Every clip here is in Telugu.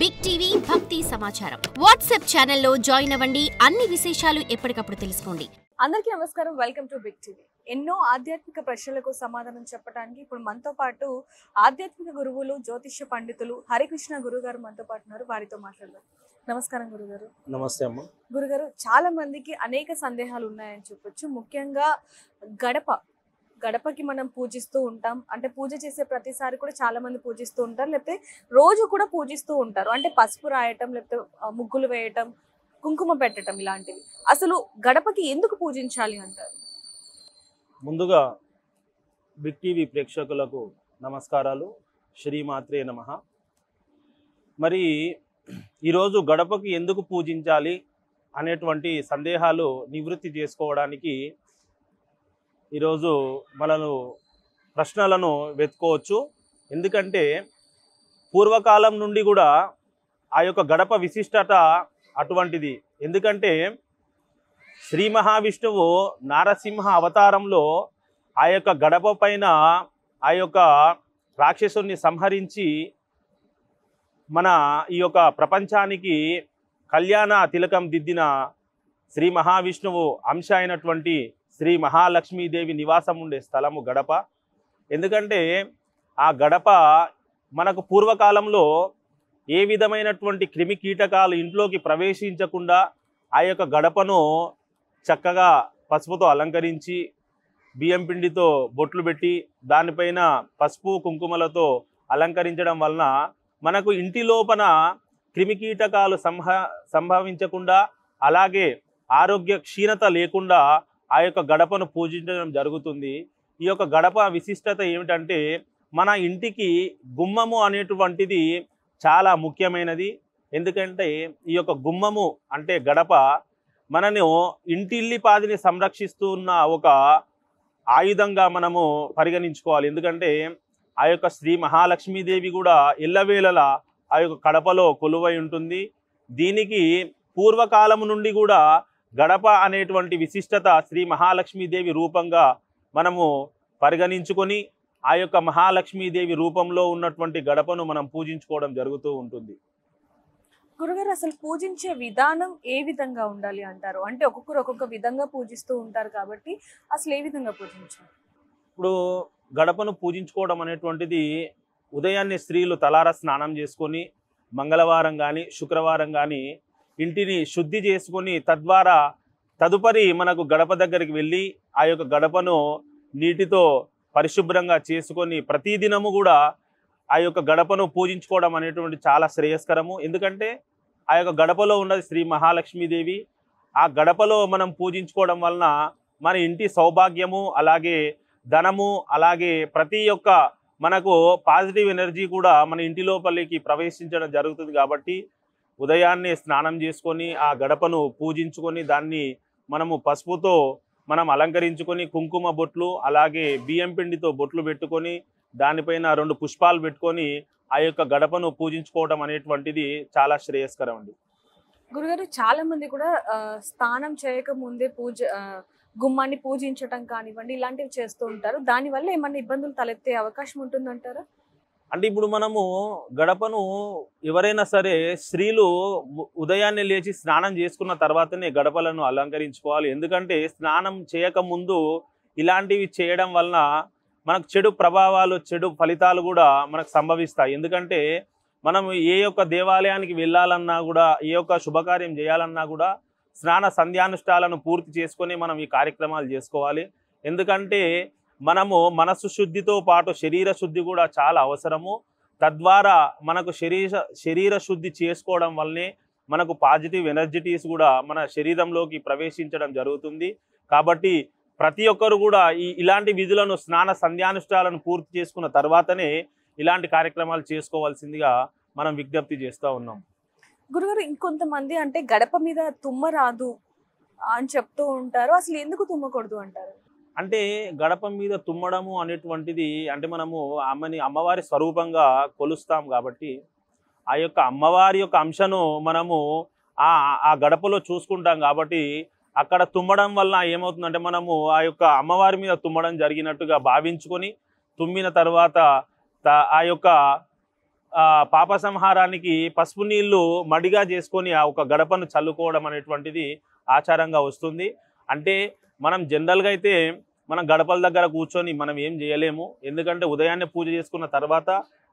బిగ్ టీవీ భక్తి సమాచారం వాట్సాప్ ఛానల్లో జాయిన్ అవ్వండి. అన్ని విశేషాలు ఎప్పటికప్పుడు తెలుసుకోండి. అందరికీ నమస్కారం. Welcome to big TV. ఎన్నో ఆధ్యాత్మిక ప్రశ్నలకు సమాధానం చెప్పడానికి ఇప్పుడు మనతో పాటు ఆధ్యాత్మిక గురువులు, జ్యోతిష్య పండితులు హరికృష్ణ గురుగారు మనతో పాటు ఉన్నారు. వారితో మాట్లాడదాం. నమస్కారం గురుగారు. నమస్తే అమ్మ. గురుగారు, చాలా మందికి అనేక సందేహాలు ఉన్నాయని చెప్పొచ్చు. ముఖ్యంగా గడపకి మనం పూజిస్తూ ఉంటాం. అంటే పూజ చేసే ప్రతిసారి కూడా చాలా మంది పూజిస్తూ ఉంటారు, లేకపోతే రోజు కూడా పూజిస్తూ ఉంటారు. అంటే పసుపు రాయటం, లేకపోతే ముగ్గులు వేయటం, కుంకుమ పెట్టడం, ఇలాంటివి. అసలు గడపకి ఎందుకు పూజించాలి అంటారు? ముందుగా బిగ్ టీవీ ప్రేక్షకులకు నమస్కారాలు. శ్రీమాత్రే నమః. మరి ఈరోజు గడపకి ఎందుకు పూజించాలి అనేటువంటి సందేహాలు నివృత్తి చేసుకోవడానికి ఈరోజు మనను ప్రశ్నలను వెతుకోవచ్చు. ఎందుకంటే పూర్వకాలం నుండి కూడా ఆ యొక్క గడప విశిష్టత అటువంటిది. ఎందుకంటే శ్రీ మహావిష్ణువు నారసింహ అవతారంలో ఆ యొక్క గడప పైన ఆ యొక్క రాక్షసుని సంహరించి మన ఈ యొక్క ప్రపంచానికి కళ్యాణ తిలకం దిద్దిన శ్రీ మహావిష్ణువు అంశ అయినటువంటి శ్రీ మహాలక్ష్మీదేవి నివాసం ఉండే స్థలము గడప. ఎందుకంటే ఆ గడప మనకు పూర్వకాలంలో ఏ విధమైనటువంటి క్రిమి కీటకాలు ఇంట్లోకి ప్రవేశించకుండా ఆ యొక్క గడపను చక్కగా పసుపుతో అలంకరించి బియ్యం పిండితో బొట్లు పెట్టి దానిపైన పసుపు కుంకుమలతో అలంకరించడం వలన మనకు ఇంటి లోపల క్రిమికీటకాలు సంభవించకుండా, అలాగే ఆరోగ్య క్షీణత లేకుండా ఆ యొక్క గడపను పూజించడం జరుగుతుంది. ఈ యొక్క గడప విశిష్టత ఏమిటంటే మన ఇంటికి గుమ్మము అనేటువంటిది చాలా ముఖ్యమైనది. ఎందుకంటే ఈ యొక్క గుమ్మము అంటే గడప మనను ఇంటిల్లిపాదిని సంరక్షిస్తున్న ఒక ఆయుధంగా మనము పరిగణించుకోవాలి. ఎందుకంటే ఆ యొక్క శ్రీ మహాలక్ష్మీదేవి కూడా ఎల్లవేళలా ఆ యొక్క గడపలో కొలువై ఉంటుంది. దీనికి పూర్వకాలము నుండి కూడా గడప అనేటువంటి విశిష్టత శ్రీ మహాలక్ష్మీదేవి రూపంగా మనము పరిగణించుకొని ఆ యొక్క మహాలక్ష్మీదేవి రూపంలో ఉన్నటువంటి గడపను మనం పూజించుకోవడం జరుగుతూ ఉంటుంది. గురుగారు, అసలు పూజించే విధానం ఏ విధంగా ఉండాలి అంటారు? అంటే ఒక్కొక్కరు ఒక్కొక్క విధంగా పూజిస్తూ ఉంటారు కాబట్టి అసలు ఏ విధంగా పూజించాలి? ఇప్పుడు గడపను పూజించుకోవడం అనేటువంటిది ఉదయాన్నే స్త్రీలు తలార స్నానం చేసుకొని మంగళవారం కానీ శుక్రవారం కానీ ఇంటిని శుద్ధి చేసుకొని తద్వారా తదుపరి మనకు గడప దగ్గరికి వెళ్ళి ఆ యొక్క గడపను నీటితో పరిశుభ్రంగా చేసుకొని ప్రతిదినము కూడా ఆ యొక్క గడపను పూజించుకోవడం అనేటువంటి చాలా శ్రేయస్కరము. ఎందుకంటే ఆ యొక్క గడపలో ఉన్నది శ్రీ మహాలక్ష్మీదేవి. ఆ గడపలో మనం పూజించుకోవడం వలన మన ఇంటి సౌభాగ్యము, అలాగే ధనము, అలాగే ప్రతి ఒక్క మనకు పాజిటివ్ ఎనర్జీ కూడా మన ఇంటి లోపలికి ప్రవేశించడం జరుగుతుంది. కాబట్టి ఉదయాన్నే స్నానం చేసుకొని ఆ గడపను పూజించుకొని దాన్ని మనము పసుపుతో మనం అలంకరించుకొని కుంకుమ బొట్లు, అలాగే బియ్యం పిండితో బొట్లు పెట్టుకొని దానిపైన 2 పుష్పాలు పెట్టుకొని ఆ యొక్క గడపను పూజించుకోవడం అనేటువంటిది చాలా శ్రేయస్కరం అండి. గురుగారు, చాలా మంది కూడా స్నానం చేయక ముందే గుమ్మాన్ని పూజించటం కానివ్వండి, ఇలాంటివి చేస్తూ ఉంటారు. దానివల్ల ఏమన్నా ఇబ్బందులు తలెత్తే అవకాశం ఉంటుందంటారా? అంటే ఇప్పుడు మనము గడపను ఎవరైనా సరే స్త్రీలు ఉదయాన్నే లేచి స్నానం చేసుకున్న తర్వాతనే గడపలను అలంకరించుకోవాలి. ఎందుకంటే స్నానం చేయకముందు ఇలాంటివి చేయడం వలన మనకు చెడు ప్రభావాలు, చెడు ఫలితాలు కూడా మనకు సంభవిస్తాయి. ఎందుకంటే మనం ఏ యొక్క దేవాలయానికి వెళ్ళాలన్నా కూడా, ఏ యొక్క శుభకార్యం చేయాలన్నా కూడా స్నాన సంధ్యానుష్ఠాలను పూర్తి చేసుకొని మనం ఈ కార్యక్రమాలు చేసుకోవాలి. ఎందుకంటే మనము మనస్సు శుద్ధితో పాటు శరీర శుద్ధి కూడా చాలా అవసరము. తద్వారా మనకు శరీర శుద్ధి చేసుకోవడం వల్లనే మనకు పాజిటివ్ ఎనర్జిటీస్ కూడా మన శరీరంలోకి ప్రవేశించడం జరుగుతుంది. కాబట్టి ప్రతి ఒక్కరు కూడా ఇలాంటి విధులను స్నాన సంధ్యానుష్ఠాలను పూర్తి చేసుకున్న తర్వాతనే ఇలాంటి కార్యక్రమాలు చేసుకోవాల్సిందిగా మనం విజ్ఞప్తి చేస్తూ ఉన్నాం. గురుగారు, ఇంకొంతమంది అంటే గడప మీద తుమ్మ రాదు అని చెప్తూ ఉంటారు. అసలు ఎందుకు తుమ్మకూడదు అంటారు? అంటే గడప మీద తుమ్మడము అనేటువంటిది అంటే మనము అమ్మవారి స్వరూపంగా కొలుస్తాం కాబట్టి ఆ యొక్క అమ్మవారి యొక్క అంశను మనము ఆ గడపలో చూసుకుంటాం. కాబట్టి అక్కడ తుమ్మడం వల్ల ఏమవుతుందంటే మనము ఆ యొక్క అమ్మవారి మీద తుమ్మడం జరిగినట్టుగా భావించుకొని తుమ్మిన తర్వాత ఆ యొక్క పాప సంహారానికి పసుపు నీళ్లు మడిగా చేసుకొని ఆ ఒక గడపను చల్లుకోవడం అనేటువంటిది ఆచారంగా వస్తుంది. అంటే మనం జనరల్గా అయితే మనం గడపల దగ్గర కూర్చొని మనం ఏం చేయలేము. ఎందుకంటే ఉదయాన్నే పూజ చేసుకున్న తర్వాత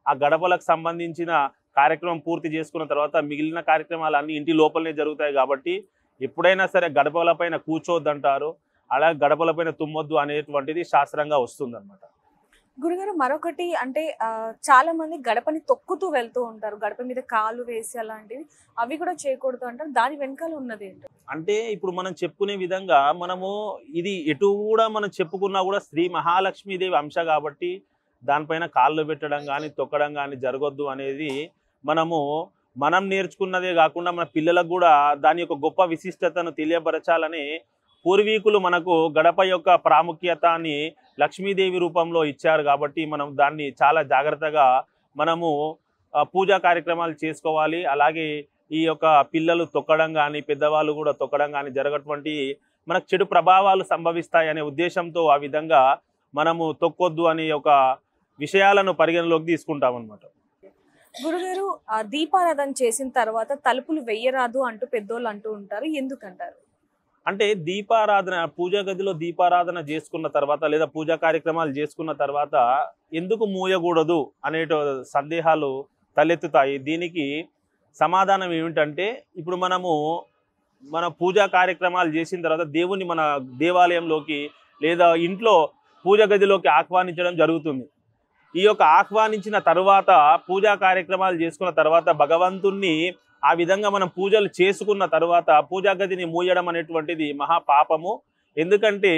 ఆ గడపలకు సంబంధించిన కార్యక్రమం పూర్తి చేసుకున్న తర్వాత మిగిలిన కార్యక్రమాలు అన్నీ ఇంటి లోపలనే జరుగుతాయి. కాబట్టి ఎప్పుడైనా సరే గడపలపైన కూర్చోవద్దంటారు, అలా గడపలపైన తుమ్మొద్దు అనేటువంటిది శాస్త్రంగా వస్తుందన్నమాట. గురుగారు మరొకటి అంటే చాలా మంది గడపని తొక్కుతూ వెళ్తూ ఉంటారు, గడప మీద కాలు వేసి అలాంటివి, అవి కూడా చేయకూడదు అంటారు. దాని వెనకాల ఉన్నది ఏంటి? అంటే ఇప్పుడు మనం చెప్పుకునే విధంగా మనము ఇది ఎటు కూడా మనం చెప్పుకున్నా కూడా శ్రీ మహాలక్ష్మీదేవి అంశ కాబట్టి దానిపైన కాళ్ళు పెట్టడం కానీ తొక్కడం కానీ జరగొద్దు అనేది మనం నేర్చుకున్నదే కాకుండా మన పిల్లలకు కూడా దాని యొక్క గొప్ప విశిష్టతను తెలియపరచాలని పూర్వీకులు మనకు గడప యొక్క ప్రాముఖ్యతని లక్ష్మీదేవి రూపంలో ఇచ్చారు. కాబట్టి మనం దాన్ని చాలా జాగ్రత్తగా పూజా కార్యక్రమాలు చేసుకోవాలి. అలాగే ఈ యొక్క పిల్లలు తొక్కడం కానీ పెద్దవాళ్ళు కూడా తొక్కడం కానీ జరగటువంటి మనకు చెడు ప్రభావాలు సంభవిస్తాయి అనే ఉద్దేశంతో ఆ విధంగా తొక్కొద్దు అనే ఒక విషయాలను పరిగణలోకి తీసుకుంటాం అన్నమాట. గురుగారు దీపారాధన చేసిన తర్వాత తలుపులు వెయ్యరాదు అంటూ పెద్దోళ్ళు అంటూ ఉంటారు, ఎందుకంటారు? అంటే దీపారాధన పూజా గదిలో దీపారాధన చేసుకున్న తర్వాత లేదా పూజా కార్యక్రమాలు చేసుకున్న తర్వాత ఎందుకు మూయకూడదు అనే సందేహాలు తలెత్తుతాయి. దీనికి సమాధానం ఏమిటంటే ఇప్పుడు మన పూజా కార్యక్రమాలు చేసిన తర్వాత దేవుని మన దేవాలయంలోకి లేదా ఇంట్లో పూజ గదిలోకి ఆహ్వానించడం జరుగుతుంది. ఈ యొక్క ఆహ్వానించిన తర్వాత పూజా కార్యక్రమాలు చేసుకున్న తర్వాత భగవంతుణ్ణి ఆ విధంగా మనం పూజలు చేసుకున్న తర్వాత పూజా గదిని మూయడం అనేటువంటిది మహాపాపము. ఎందుకంటే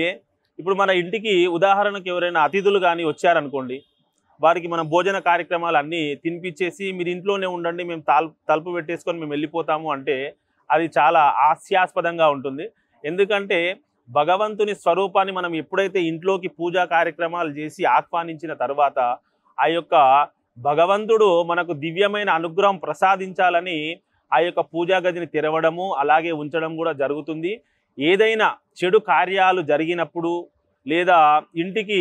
ఇప్పుడు మన ఇంటికి ఉదాహరణకు ఎవరైనా అతిథులు కానీ వచ్చారనుకోండి, వారికి మనం భోజన కార్యక్రమాలు అన్నీ తినిపించేసి మీరు ఇంట్లోనే ఉండండి, మేము తలుపు పెట్టేసుకొని మేము వెళ్ళిపోతాము అంటే అది చాలా హాస్యాస్పదంగా ఉంటుంది. ఎందుకంటే భగవంతుని స్వరూపాన్ని మనం ఎప్పుడైతే ఇంట్లోకి పూజా కార్యక్రమాలు చేసి ఆహ్వానించిన తర్వాత ఆ యొక్క భగవంతుడు మనకు దివ్యమైన అనుగ్రహం ప్రసాదించాలని ఆ యొక్క పూజా గదిని తెరవడము అలాగే ఉంచడం కూడా జరుగుతుంది. ఏదైనా చెడు కార్యాలు జరిగినప్పుడు లేదా ఇంటికి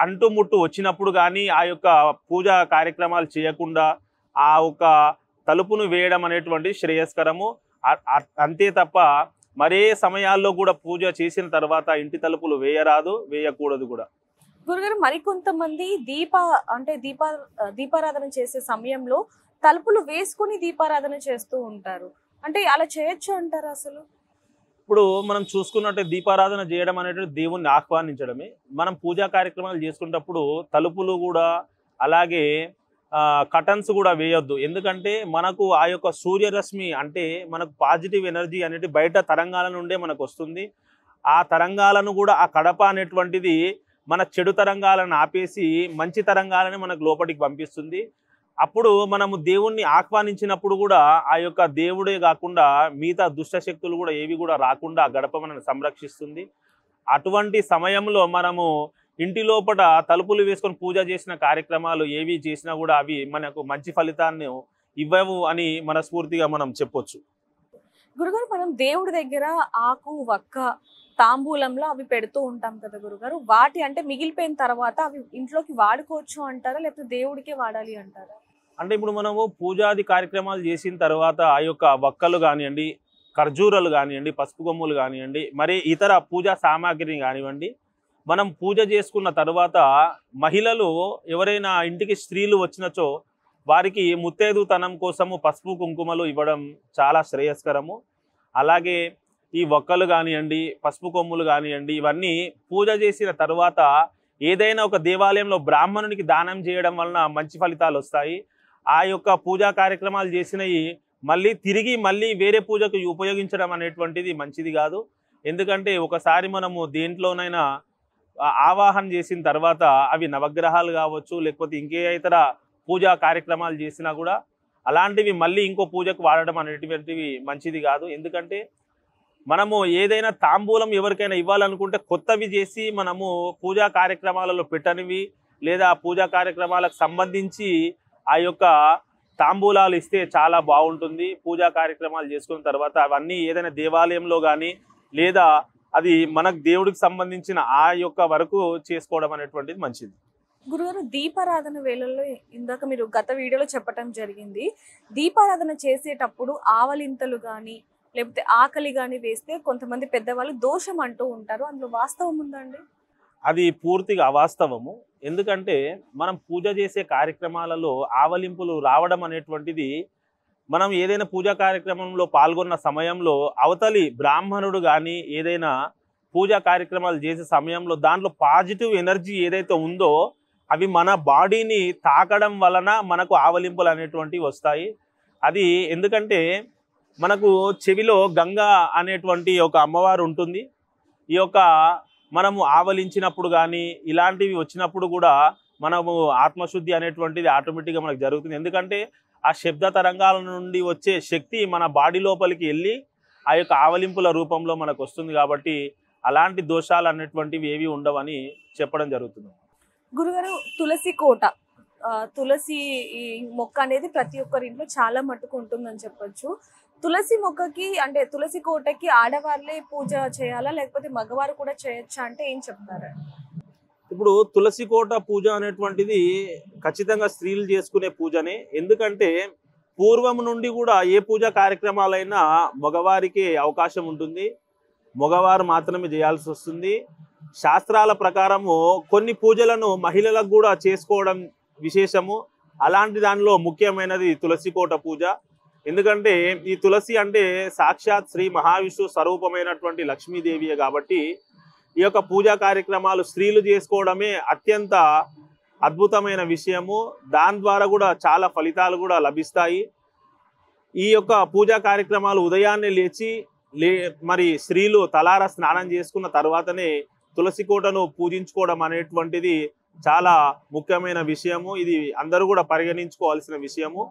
అంటుముట్టు వచ్చినప్పుడు కానీ ఆ యొక్క పూజా కార్యక్రమాలు చేయకుండా ఆ ఒక తలుపును వేయడం అనేటువంటి శ్రేయస్కరము. అంతే తప్ప మరే సమయాల్లో కూడా పూజ చేసిన తర్వాత ఇంటి తలుపులు వేయరాదు, వేయకూడదు కూడా. గురుగారు మరికొంతమంది దీపారాధన చేసే సమయంలో తలుపులు వేసుకుని దీపారాధన చేస్తూ ఉంటారు, అంటే అలా చేయొచ్చు అంటారు అసలు? ఇప్పుడు మనం చూసుకున్నట్టే దీపారాధన చేయడం అనేటువంటి దేవుణ్ణి ఆహ్వానించడమే. మనం పూజా కార్యక్రమాలు చేసుకున్నప్పుడు తలుపులు కూడా అలాగే కటన్స్ కూడా వేయొద్దు. ఎందుకంటే మనకు ఆ యొక్క సూర్యరశ్మి అంటే మనకు పాజిటివ్ ఎనర్జీ అనేది బయట తరంగాల నుండే మనకు వస్తుంది. ఆ తరంగాలను కూడా ఆ కడప అనేటువంటిది మన చెడు తరంగాలను ఆపేసి మంచి తరంగాలని మనకు లోపలికి పంపిస్తుంది. అప్పుడు మనము దేవుణ్ణి ఆహ్వానించినప్పుడు కూడా ఆ యొక్క దేవుడే కాకుండా మిగతా దుష్టశక్తులు కూడా ఏవి కూడా రాకుండా ఆ గడప మనల్ని సంరక్షిస్తుంది. అటువంటి సమయంలో మనము ఇంటి లోపల తలుపులు వేసుకొని పూజ చేసిన కార్యక్రమాలు ఏవి చేసినా కూడా అవి మనకు మంచి ఫలితాన్ని ఇవ్వవు అని మనస్ఫూర్తిగా మనం చెప్పొచ్చు. గురుగారు మనం దేవుడి దగ్గర ఆకు వక్క తాంబూలంలో అవి పెడుతూ ఉంటాం కదా గురుగారు, వాటి అంటే మిగిలిపోయిన తర్వాత అవి ఇంట్లోకి వాడుకోవచ్చు అంటారా, లేకపోతే దేవుడికే వాడాలి అంటారా? అంటే ఇప్పుడు మనము పూజాది కార్యక్రమాలు చేసిన తర్వాత ఆ యొక్క వక్కలు కానివ్వండి, ఖర్జూరాలు కానివ్వండి, పసుపు కొమ్ములు కానివ్వండి, మరి ఇతర పూజా సామాగ్రిని కానివ్వండి, మనం పూజ చేసుకున్న తర్వాత మహిళలు ఎవరైనా ఇంటికి స్త్రీలు వచ్చినచో వారికి ముత్తైదుతనం కోసము పసుపు కుంకుమలు ఇవ్వడం చాలా శ్రేయస్కరము. అలాగే ఈ వక్కలు కానివ్వండి, పసుపు కొమ్ములు కానివ్వండి, ఇవన్నీ పూజ చేసిన తర్వాత ఏదైనా ఒక దేవాలయంలో బ్రాహ్మణునికి దానం చేయడం వలన మంచి ఫలితాలు వస్తాయి. ఆ యొక్క పూజా కార్యక్రమాలు చేసినవి మళ్ళీ వేరే పూజకు ఉపయోగించడం అనేటువంటిది మంచిది కాదు. ఎందుకంటే ఒకసారి మనము దేంట్లోనైనా ఆవాహన చేసిన తర్వాత అవి నవగ్రహాలు కావచ్చు, లేకపోతే ఇంకే ఇతర పూజా కార్యక్రమాలు చేసినా కూడా అలాంటివి మళ్ళీ ఇంకో పూజకు వాడడం అనేటువంటివి మంచిది కాదు. ఎందుకంటే మనము ఏదైనా తాంబూలం ఎవరికైనా ఇవ్వాలనుకుంటే కొత్తవి చేసి మనము పూజా కార్యక్రమాలలో పెట్టనివి లేదా పూజా కార్యక్రమాలకు సంబంధించి ఆ యొక్క తాంబూలాలు ఇస్తే చాలా బాగుంటుంది. పూజా కార్యక్రమాలు చేసుకున్న తర్వాత అవన్నీ ఏదైనా దేవాలయంలో కానీ లేదా అది మనకు దేవుడికి సంబంధించిన ఆ యొక్క వరకు చేసుకోవడం అనేటువంటిది మంచిది. గురుగారు దీపారాధన వేళల్లో ఇందాక మీరు గత వీడియోలో చెప్పటం జరిగింది. దీపారాధన చేసేటప్పుడు ఆవలింతలు గాని, లేకపోతే ఆకలి గాని వేస్తే కొంతమంది పెద్దవాళ్ళు దోషం అంటూ ఉంటారు. అందులో వాస్తవం ఉందా అండి? అది పూర్తిగా అవాస్తవము. ఎందుకంటే మనం పూజ చేసే కార్యక్రమాలలో ఆవలింపులు రావడం అనేటువంటిది, మనం ఏదైనా పూజా కార్యక్రమంలో పాల్గొన్న సమయంలో అవతలి బ్రాహ్మణుడు కానీ ఏదైనా పూజా కార్యక్రమాలు చేసే సమయంలో దాంట్లో పాజిటివ్ ఎనర్జీ ఏదైతే ఉందో అవి మన బాడీని తాకడం వలన మనకు ఆవలింపులు అనేటువంటివి వస్తాయి. అది ఎందుకంటే మనకు చెవిలో గంగా అనేటువంటి ఒక అమ్మవారు ఉంటుంది. ఈ యొక్క మనము ఆవలించినప్పుడు కానీ ఇలాంటివి వచ్చినప్పుడు కూడా మనము ఆత్మశుద్ధి అనేటువంటిది ఆటోమేటిక్గా మనకు జరుగుతుంది. ఎందుకంటే ఆ శబ్ద తరంగాల నుండి వచ్చే శక్తి మన బాడీ లోపలికి వెళ్ళి ఆ యొక్క ఆవలింపుల రూపంలో మనకు వస్తుంది. కాబట్టి అలాంటి దోషాలు అనేటువంటివి ఏవి ఉండవని చెప్పడం జరుగుతుంది. గురుగారు తులసి కోట, తులసి ఈ మొక్క అనేది ప్రతి ఒక్కరి ఇంట్లో చాలా మట్టుకు ఉంటుందని చెప్పొచ్చు. తులసి మొక్కకి అంటే తులసి కోటకి ఆడవాళ్ళే పూజ చేయాలా, లేకపోతే మగవారు కూడా చేయొచ్చా అంటే ఏం చెప్తారు? ఇప్పుడు తులసి కోట పూజ అనేటువంటిది ఖచ్చితంగా స్త్రీలు చేసుకునే పూజనే. ఎందుకంటే పూర్వం నుండి కూడా ఏ పూజా కార్యక్రమాలైనా మగవారికి అవకాశం ఉంటుంది, మగవారు మాత్రమే చేయాల్సి వస్తుంది. శాస్త్రాల ప్రకారము కొన్ని పూజలను మహిళలకు కూడా చేసుకోవడం విశేషము. అలాంటి దానిలో ముఖ్యమైనది తులసి కోట పూజ. ఎందుకంటే ఈ తులసి అంటే సాక్షాత్ శ్రీ మహావిష్ణు స్వరూపమైనటువంటి లక్ష్మీదేవియే కాబట్టి ఈ యొక్క పూజా కార్యక్రమాలు స్త్రీలు చేసుకోవడమే అత్యంత అద్భుతమైన విషయము. దాని ద్వారా కూడా చాలా ఫలితాలు కూడా లభిస్తాయి. ఈ యొక్క పూజా కార్యక్రమాలు ఉదయాన్నే లేచి మరి స్త్రీలు తలారా స్నానం చేసుకున్న తర్వాతనే తులసి కోటను పూజించుకోవడం అనేటువంటిది చాలా ముఖ్యమైన విషయము. ఇది అందరూ కూడా పరిగణించుకోవాల్సిన విషయము.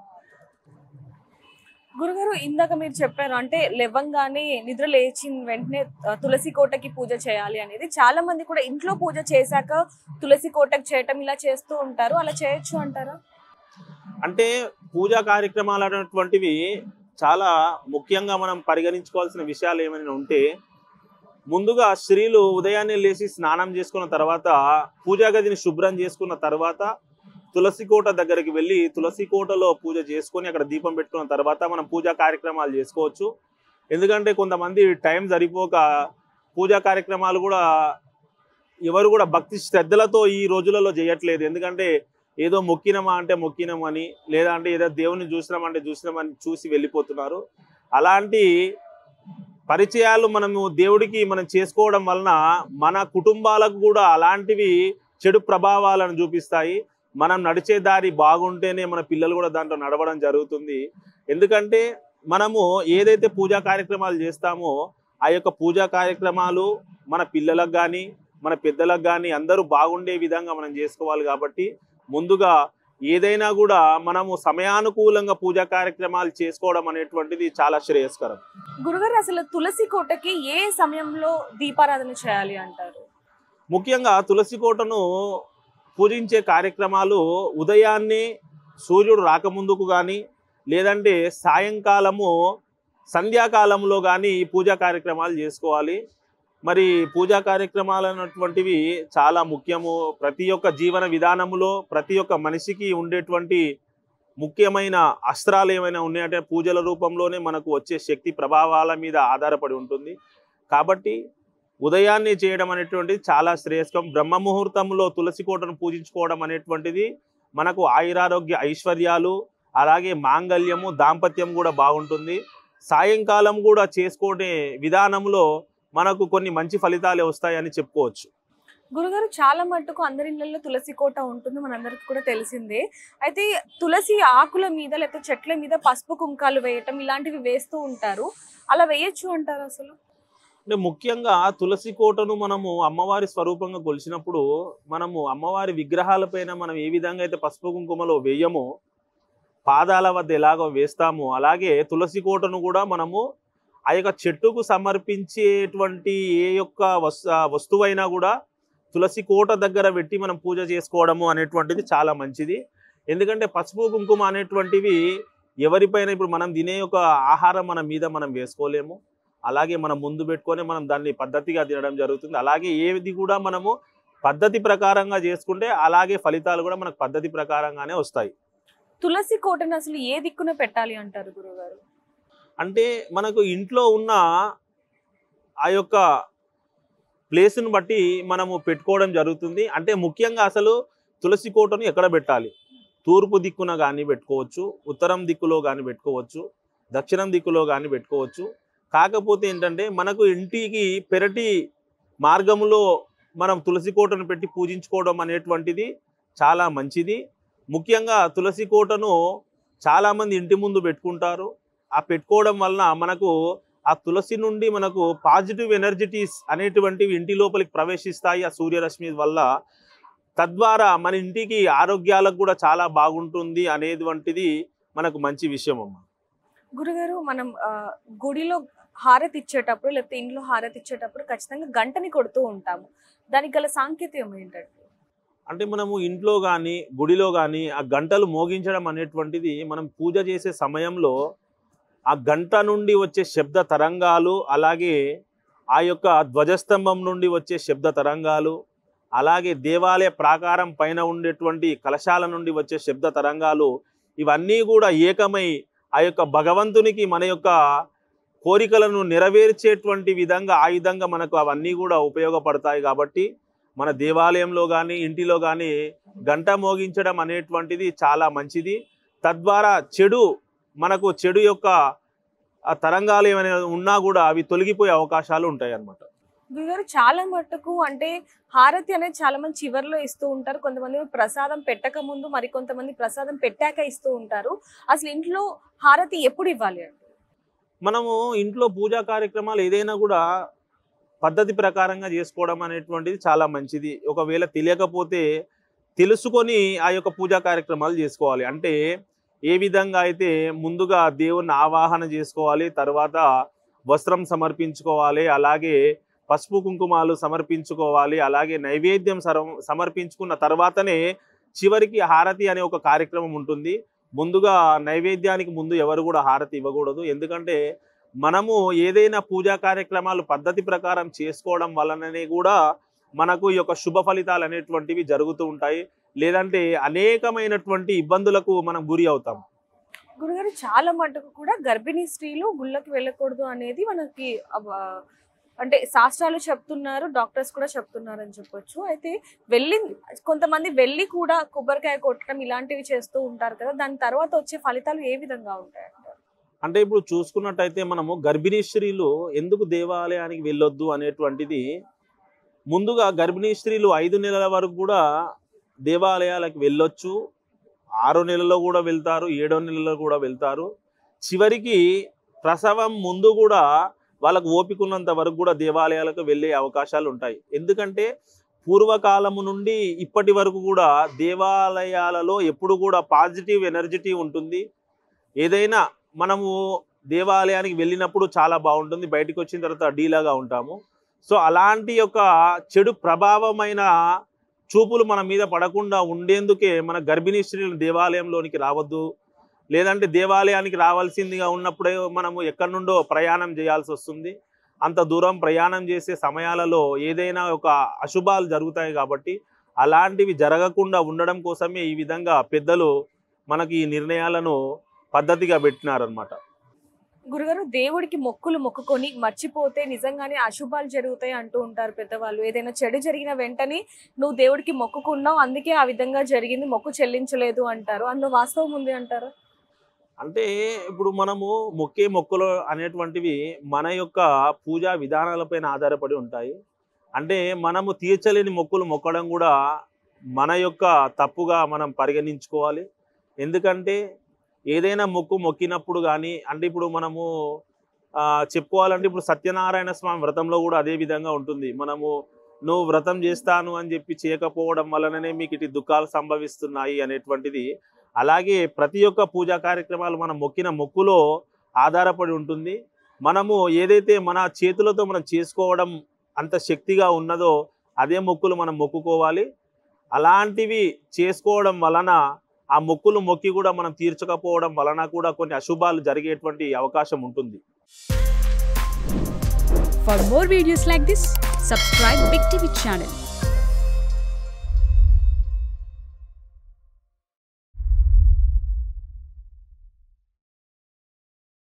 గురుగారు ఇందాక మీరు చెప్పారు అంటే లేవంగానే నిద్ర లేచిన వెంటనే తులసి కోటకి పూజ చేయాలి అనేది. చాలా మంది కూడా ఇంట్లో పూజ చేశాక తులసి కోటకి చేయటం ఇలా చేస్తూ ఉంటారు. అలా చేయొచ్చు అంటారా? అంటే పూజా కార్యక్రమాలు అనేటువంటివి చాలా ముఖ్యంగా మనం పరిగణించుకోవాల్సిన విషయాలు ఏమైనా ఉంటే, ముందుగా స్త్రీలు ఉదయాన్నే లేచి స్నానం చేసుకున్న తర్వాత పూజా గదిని శుభ్రం చేసుకున్న తర్వాత తులసి కోట దగ్గరికి వెళ్ళి తులసి కోటలో పూజ చేసుకొని అక్కడ దీపం పెట్టుకున్న తర్వాత మనం పూజా కార్యక్రమాలు చేసుకోవచ్చు. ఎందుకంటే కొంతమంది టైం సరిపోక పూజా కార్యక్రమాలు కూడా ఎవరు కూడా భక్తి శ్రద్ధలతో ఈ రోజులలో చేయట్లేదు. ఎందుకంటే ఏదో మొక్కినమా అంటే మొక్కినమని, లేదా అంటే ఏదో దేవుని చూసినామంటే చూసినామని చూసి వెళ్ళిపోతున్నారు. అలాంటి పరిచయాలు మనము దేవుడికి మనం చేసుకోవడం వలన మన కుటుంబాలకు కూడా అలాంటివి చెడు ప్రభావాలను చూపిస్తాయి. మనం నడిచే దారి బాగుంటేనే మన పిల్లలు కూడా దాంట్లో నడవడం జరుగుతుంది. ఎందుకంటే మనము ఏదైతే పూజా కార్యక్రమాలు చేస్తామో ఆ యొక్క పూజా కార్యక్రమాలు మన పిల్లలకు కానీ మన పెద్దలకు కానీ అందరూ బాగుండే విధంగా మనం చేసుకోవాలి. కాబట్టి ముందుగా ఏదైనా కూడా మనము సమయానుకూలంగా పూజా కార్యక్రమాలు చేసుకోవడం అనేటువంటిది చాలా శ్రేయస్కరం. గురుగారు అసలు తులసి కోటకి ఏ సమయంలో దీపారాధన చేయాలి అంటారు? ముఖ్యంగా తులసి కోటను పూజించే కార్యక్రమాలు ఉదయాన్నే సూర్యుడు రాకముందుకు కానీ లేదంటే సాయంకాలము సంధ్యాకాలంలో కానీ పూజా కార్యక్రమాలు చేసుకోవాలి. మరి పూజా కార్యక్రమాలు అన్నటువంటివి చాలా ముఖ్యము. ప్రతి ఒక్క జీవన విధానంలో ప్రతి ఒక్క మనిషికి ఉండేటువంటి ముఖ్యమైన అస్త్రాలు ఏమైనా ఉన్నాయంటే పూజల రూపంలోనే మనకు వచ్చే శక్తి ప్రభావాల మీద ఆధారపడి ఉంటుంది. కాబట్టి ఉదయాన్నే చేయడం అనేటువంటిది చాలా శ్రేయస్కరం. బ్రహ్మ ముహూర్తంలో తులసి కోటను పూజించుకోవడం అనేటువంటిది మనకు ఆయురారోగ్య ఐశ్వర్యాలు అలాగే మాంగళ్యము దాంపత్యం కూడా బాగుంటుంది. సాయంకాలం కూడా చేసుకునే విధానంలో మనకు కొన్ని మంచి ఫలితాలే వస్తాయని చెప్పుకోవచ్చు. గురుగారు చాలా మట్టుకు అందరి ఇళ్లలో తులసి కోట ఉంటుంది, మనందరికి కూడా తెలిసిందే. అయితే తులసి ఆకుల మీద లేకపోతే చెట్ల మీద పసుపు కుంకాలు వేయటం ఇలాంటివి వేస్తూ ఉంటారు. అలా వేయచ్చు అంటారు అసలు? అంటే ముఖ్యంగా తులసి కోటను మనము అమ్మవారి స్వరూపంగా కొలిచినప్పుడు మనము అమ్మవారి విగ్రహాలపైన మనం ఏ విధంగా అయితే పసుపు కుంకుమలో వేయమో పాదాల వద్ద ఎలాగో వేస్తామో అలాగే తులసి కోటను కూడా మనము ఆ యొక్క చెట్టుకు సమర్పించేటువంటి ఏ యొక్క వస్తువైనా కూడా తులసి కోట దగ్గర పెట్టి మనం పూజ చేసుకోవడము అనేటువంటిది చాలా మంచిది. ఎందుకంటే పసుపు కుంకుమ అనేటువంటివి ఎవరిపైన ఇప్పుడు మనం తినే ఒక ఆహారం మన మీద మనం వేసుకోలేము. అలాగే మనం ముందు పెట్టుకొని మనం దాన్ని పద్ధతిగా తినడం జరుగుతుంది. అలాగే ఏది కూడా మనము పద్ధతి ప్రకారంగా చేసుకుంటే అలాగే ఫలితాలు కూడా మనకు పద్ధతి ప్రకారంగానే వస్తాయి. తులసి కోటను అసలు ఏ దిక్కున పెట్టాలి అంటారు గురుగారు? అంటే మనకు ఇంట్లో ఉన్న ఆ యొక్క ప్లేస్ను బట్టి మనము పెట్టుకోవడం జరుగుతుంది. అంటే ముఖ్యంగా అసలు తులసి కోటను ఎక్కడ పెట్టాలి? తూర్పు దిక్కున కానీ పెట్టుకోవచ్చు, ఉత్తరం దిక్కులో కానీ పెట్టుకోవచ్చు, దక్షిణం దిక్కులో కానీ పెట్టుకోవచ్చు. కాకపోతే ఏంటంటే మనకు ఇంటికి పెరటి మార్గంలో మనం తులసి కోటను పెట్టి పూజించుకోవడం అనేటువంటిది చాలా మంచిది. ముఖ్యంగా తులసి కోటను చాలామంది ఇంటి ముందు పెట్టుకుంటారు. ఆ పెట్టుకోవడం వలన మనకు ఆ తులసి నుండి మనకు పాజిటివ్ ఎనర్జిటీస్ అనేటువంటివి ఇంటి లోపలికి ప్రవేశిస్తాయి ఆ సూర్యరశ్మి వల్ల. తద్వారా మన ఇంటికి ఆరోగ్యాలకు కూడా చాలా బాగుంటుంది అనేటువంటిది మనకు మంచి విషయం అమ్మ. గురుగారు, మనం గుడిలో హారతి ఇచ్చేటప్పుడు లేకపోతే ఇంట్లో హారతి ఇచ్చేటప్పుడు ఖచ్చితంగా గంటని కొడుతూ ఉంటాము. దానికి గల సాంకేతికం ఏంటంటే, అంటే మనము ఇంట్లో కానీ గుడిలో కానీ ఆ గంటలు మోగించడం అనేటువంటిది మనం పూజ చేసే సమయంలో ఆ గంట నుండి వచ్చే శబ్ద తరంగాలు, అలాగే ఆ యొక్క ధ్వజస్తంభం నుండి వచ్చే శబ్ద తరంగాలు, అలాగే దేవాలయ ప్రాకారం పైన ఉండేటువంటి కలశాల నుండి వచ్చే శబ్ద తరంగాలు, ఇవన్నీ కూడా ఏకమై ఆ యొక్క భగవంతునికి మన యొక్క కోరికలను నెరవేర్చేటువంటి విధంగా ఆ విధంగా మనకు అవన్నీ కూడా ఉపయోగపడతాయి. కాబట్టి మన దేవాలయంలో కానీ ఇంటిలో కానీ గంట మోగించడం అనేటువంటిది చాలా మంచిది. తద్వారా మనకు చెడు యొక్క ఆ తరంగాలు ఏమైనా ఉన్నా కూడా అవి తొలగిపోయే అవకాశాలు ఉంటాయి అన్నమాట. గురుగారు, చాలా మట్టుకు అంటే హారతి అనేది చాలా మంది చివర్లో ఇస్తూ ఉంటారు. కొంతమంది ప్రసాదం పెట్టక ముందు, మరికొంతమంది ప్రసాదం పెట్టాక ఇస్తూ ఉంటారు. అసలు ఇంట్లో హారతి ఎప్పుడు ఇవ్వాలి అంటే? మనము ఇంట్లో పూజా కార్యక్రమాలు ఏదైనా కూడా పద్ధతి ప్రకారంగా చేసుకోవడం అనేటువంటిది చాలా మంచిది. ఒకవేళ తెలియకపోతే తెలుసుకొని ఆ యొక్క పూజా కార్యక్రమాలు చేసుకోవాలి. అంటే ఏ విధంగా అయితే ముందుగా దేవుణ్ణి ఆవాహన చేసుకోవాలి, తర్వాత వస్త్రం సమర్పించుకోవాలి, అలాగే పసుపు కుంకుమాలు సమర్పించుకోవాలి, అలాగే నైవేద్యం సమర్పించుకున్న తర్వాతనే చివరికి హారతి అనే ఒక కార్యక్రమం ఉంటుంది. ముందుగా నైవేద్యానికి ముందు ఎవరు కూడా హారతి ఇవ్వకూడదు. ఎందుకంటే మనము ఏదైనా పూజా కార్యక్రమాలు పద్ధతి ప్రకారం చేసుకోవడం వలననే కూడా మనకు ఈ యొక్క శుభ ఫలితాలు అనేటువంటివి జరుగుతూ ఉంటాయి. లేదంటే అనేకమైనటువంటి ఇబ్బందులకు మనం గురి అవుతాం. గురుగారు, చాలా మటుకు కూడా గర్భిణీ స్త్రీలు గుళ్ళకి వెళ్ళకూడదు అనేది మనకి అంటే శాస్త్రాలు చెప్తున్నారు, డాక్టర్స్ కూడా చెప్తున్నారు అని చెప్పొచ్చు. అయితే కొంతమంది వెళ్ళి కూడా కొబ్బరికాయ కొట్టడం ఇలాంటివి చేస్తూ ఉంటారు కదా, దాని తర్వాత వచ్చే ఫలితాలు ఏ విధంగా ఉంటాయి? అంటే ఇప్పుడు చూసుకున్నట్టయితే మనము గర్భిణీ స్త్రీలు ఎందుకు దేవాలయానికి వెళ్ళొద్దు అనేటువంటిది, ముందుగా గర్భిణీ స్త్రీలు 5 నెలల వరకు కూడా దేవాలయాలకు వెళ్ళొచ్చు. 6 నెలల్లో కూడా వెళ్తారు, 7వ నెలలో కూడా వెళ్తారు. చివరికి ప్రసవం ముందు కూడా వాళ్ళకు ఓపిక ఉన్నంత వరకు కూడా దేవాలయాలకు వెళ్ళే అవకాశాలు ఉంటాయి. ఎందుకంటే పూర్వకాలము నుండి ఇప్పటి వరకు కూడా దేవాలయాలలో ఎప్పుడు కూడా పాజిటివ్ ఎనర్జిటీ ఉంటుంది. ఏదైనా మనము దేవాలయానికి వెళ్ళినప్పుడు చాలా బాగుంటుంది, బయటకు వచ్చిన తర్వాత డీలాగా ఉంటాము. సో అలాంటి యొక్క చెడు ప్రభావమైన చూపులు మన మీద పడకుండా ఉండేందుకే మన గర్భిణీ స్త్రీలు దేవాలయంలోనికి రావద్దు. లేదంటే దేవాలయానికి రావాల్సిందిగా ఉన్నప్పుడే మనము ఎక్కడి నుండో ప్రయాణం చేయాల్సి వస్తుంది. అంత దూరం ప్రయాణం చేసే సమయాలలో ఏదైనా ఒక అశుభాలు జరుగుతాయి. కాబట్టి అలాంటివి జరగకుండా ఉండడం కోసమే ఈ విధంగా పెద్దలు మనకి ఈ నిర్ణయాలను పద్ధతిగా పెట్టినారన్నమాట. గురుగారు, దేవుడికి మొక్కులు మొక్కుకొని మర్చిపోతే నిజంగానే అశుభాలు జరుగుతాయి అంటూ ఉంటారు పెద్దవాళ్ళు. ఏదైనా చెడు జరిగిన వెంటనే నువ్వు దేవుడికి మొక్కుకున్నావు, అందుకే ఆ విధంగా జరిగింది, మొక్కు చెల్లించలేదు అంటారు. అందులో వాస్తవం ఉంది అంటారు? అంటే ఇప్పుడు మనము మొక్కులు అనేటువంటివి మన యొక్క పూజా విధానాలపైన ఆధారపడి ఉంటాయి. అంటే మనము తీర్చలేని మొక్కులు మొక్కడం కూడా మన యొక్క తప్పుగా మనం పరిగణించుకోవాలి. ఎందుకంటే ఏదైనా మొక్కినప్పుడు కానీ, అంటే ఇప్పుడు మనము చెప్పుకోవాలంటే ఇప్పుడు సత్యనారాయణ స్వామి వ్రతంలో కూడా అదే విధంగా ఉంటుంది. మనము నువ్వు వ్రతం చేస్తాను అని చెప్పి చేయకపోవడం వలననే మీకు ఇటు దుఃఖాలు సంభవిస్తున్నాయి అనేటువంటిది. అలాగే ప్రతి ఒక్క పూజా కార్యక్రమాలు మనం మొక్కిన మొక్కులో ఆధారపడి ఉంటుంది. మనము ఏదైతే మన చేతులతో మనం చేసుకోవడం అంత శక్తిగా ఉన్నదో అదే మొక్కులు మనం మొక్కుకోవాలి. అలాంటివి చేసుకోవడం వలన ఆ మొక్కులు మొక్కి కూడా మనం తీర్చకపోవడం వలన కూడా కొన్ని అశుభాలు జరిగేటువంటి అవకాశం ఉంటుంది. For more videos like this, subscribe Big TV channel.